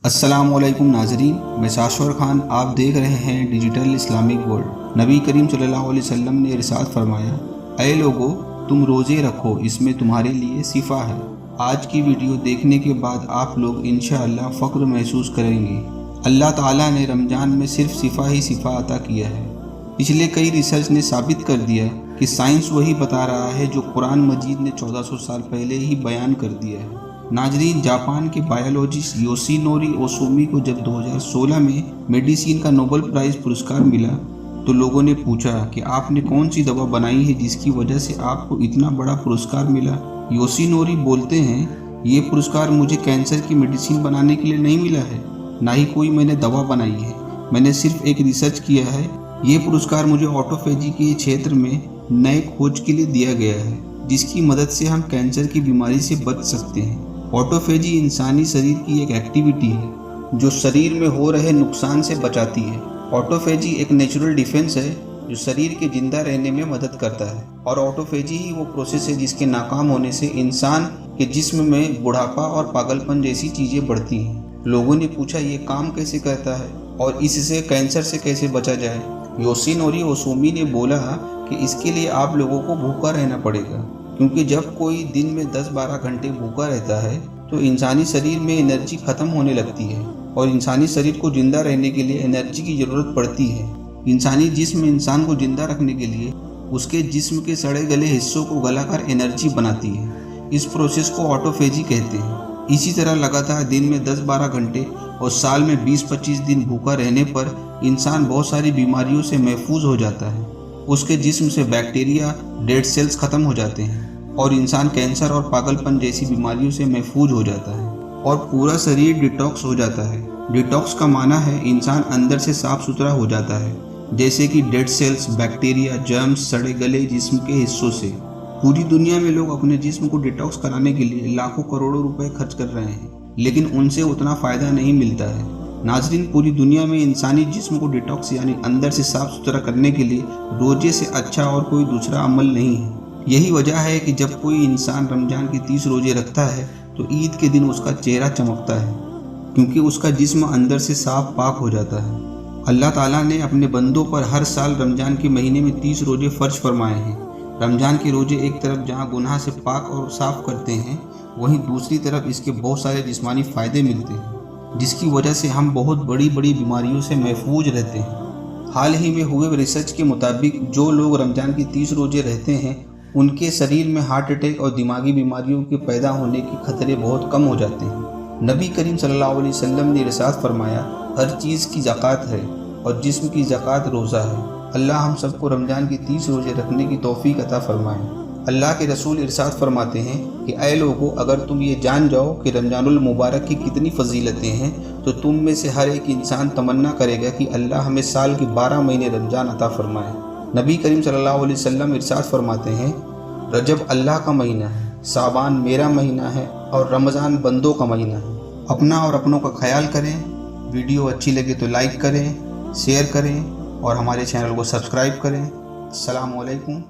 अस्सलामुअलैकुम नाजरीन, मैं शाश्वर खान, आप देख रहे हैं डिजिटल इस्लामिक वर्ल्ड। नबी करीम सल्लल्लाहु अलैहि वसल्लम ने इरशाद फरमाया, ऐ लोगो, तुम रोज़े रखो, इसमें तुम्हारे लिए शिफा है। आज की वीडियो देखने के बाद आप लोग इंशाअल्लाह फ़ख्र महसूस करेंगे। अल्लाह ताला ने रमज़ान में सिर्फ शिफा अता किया है। पिछले कई रिसर्च ने साबित कर दिया कि साइंस वही बता रहा है जो कुरान मजीद ने 1400 साल पहले ही बयान कर दिया है। नाजरीन, जापान के बायोलॉजिस्ट योशिनोरी ओसुमी को जब 2016 में मेडिसिन का नोबेल प्राइज़ पुरस्कार मिला तो लोगों ने पूछा कि आपने कौन सी दवा बनाई है जिसकी वजह से आपको इतना बड़ा पुरस्कार मिला। योशिनोरी बोलते हैं, ये पुरस्कार मुझे कैंसर की मेडिसिन बनाने के लिए नहीं मिला है, ना ही कोई मैंने दवा बनाई है, मैंने सिर्फ एक रिसर्च किया है। ये पुरस्कार मुझे ऑटोफेजी के क्षेत्र में नए खोज के लिए दिया गया है जिसकी मदद से हम कैंसर की बीमारी से बच सकते हैं। ऑटोफेजी इंसानी शरीर की एक एक्टिविटी है जो शरीर में हो रहे नुकसान से बचाती है। ऑटोफेजी एक नेचुरल डिफेंस है जो शरीर के जिंदा रहने में मदद करता है, और ऑटोफेजी ही वो प्रोसेस है जिसके नाकाम होने से इंसान के जिस्म में बुढ़ापा और पागलपन जैसी चीज़ें बढ़ती हैं। लोगों ने पूछा, ये काम कैसे करता है और इससे कैंसर से कैसे बचा जाए। योशिनोरी ओसुमी ने बोला कि इसके लिए आप लोगों को भूखा रहना पड़ेगा, क्योंकि जब कोई दिन में 10-12 घंटे भूखा रहता है तो इंसानी शरीर में एनर्जी ख़त्म होने लगती है, और इंसानी शरीर को जिंदा रहने के लिए एनर्जी की ज़रूरत पड़ती है। इंसानी जिस्म इंसान को जिंदा रखने के लिए उसके जिस्म के सड़े गले हिस्सों को गलाकर एनर्जी बनाती है। इस प्रोसेस को ऑटोफेजी कहते हैं। इसी तरह लगातार दिन में 10-12 घंटे और साल में 20-25 दिन भूखा रहने पर इंसान बहुत सारी बीमारियों से महफूज हो जाता है। उसके जिस्म से बैक्टीरिया, डेड सेल्स ख़त्म हो जाते हैं और इंसान कैंसर और पागलपन जैसी बीमारियों से महफूज हो जाता है और पूरा शरीर डिटॉक्स हो जाता है। डिटॉक्स का माना है इंसान अंदर से साफ सुथरा हो जाता है, जैसे कि डेड सेल्स, बैक्टीरिया, जर्म्स, सड़े गले जिस्म के हिस्सों से। पूरी दुनिया में लोग अपने जिस्म को डिटॉक्स कराने के लिए लाखों करोड़ों रुपए खर्च कर रहे हैं, लेकिन उनसे उतना फ़ायदा नहीं मिलता है। नाजरीन, पूरी दुनिया में इंसानी जिस्म को डिटॉक्स यानी अंदर से साफ सुथरा करने के लिए रोजे से अच्छा और कोई दूसरा अमल नहीं है। यही वजह है कि जब कोई इंसान रमज़ान के 30 रोजे रखता है तो ईद के दिन उसका चेहरा चमकता है, क्योंकि उसका जिस्म अंदर से साफ पाक हो जाता है। अल्लाह ताला ने अपने बंदों पर हर साल रमज़ान के महीने में 30 रोजे फ़र्ज फरमाए हैं। रमज़ान के रोजे एक तरफ जहाँ गुनाह से पाक और साफ़ करते हैं, वहीं दूसरी तरफ इसके बहुत सारे जिस्मानी फ़ायदे मिलते हैं, जिसकी वजह से हम बहुत बड़ी बड़ी बीमारियों से महफूज रहते हैं। हाल ही में हुए रिसर्च के मुताबिक जो लोग रमज़ान के 30 रोजे रहते हैं उनके शरीर में हार्ट अटैक और दिमागी बीमारियों के पैदा होने के खतरे बहुत कम हो जाते हैं। नबी करीम सल्लल्लाहु अलैहि वसल्लम ने इरशाद फरमाया, हर चीज़ की ज़कात है और जिस्म की ज़कात रोज़ा है। अल्लाह हम सबको रमज़ान की 30 रोज़े रखने की तौफीक अता फरमाए। अल्लाह के रसूल इरशाद फरमाते हैं कि ऐ लोगों, अगर तुम ये जान जाओ कि रमज़ानुल मुबारक की कितनी फ़जीलतें हैं तो तुम में से हर एक इंसान तमन्ना करेगा कि अल्लाह हमें साल के 12 महीने रमज़ान अता फरमाए। नबी करीम सल्लल्लाहु अलैहि वसल्लम इरशाद फरमाते हैं, रजब अल्लाह का महीना है, साबान मेरा महीना है और रमज़ान बंदों का महीना है। अपना और अपनों का ख्याल करें। वीडियो अच्छी लगे तो लाइक करें, शेयर करें और हमारे चैनल को सब्सक्राइब करें। अस्सलामु अलैकुम।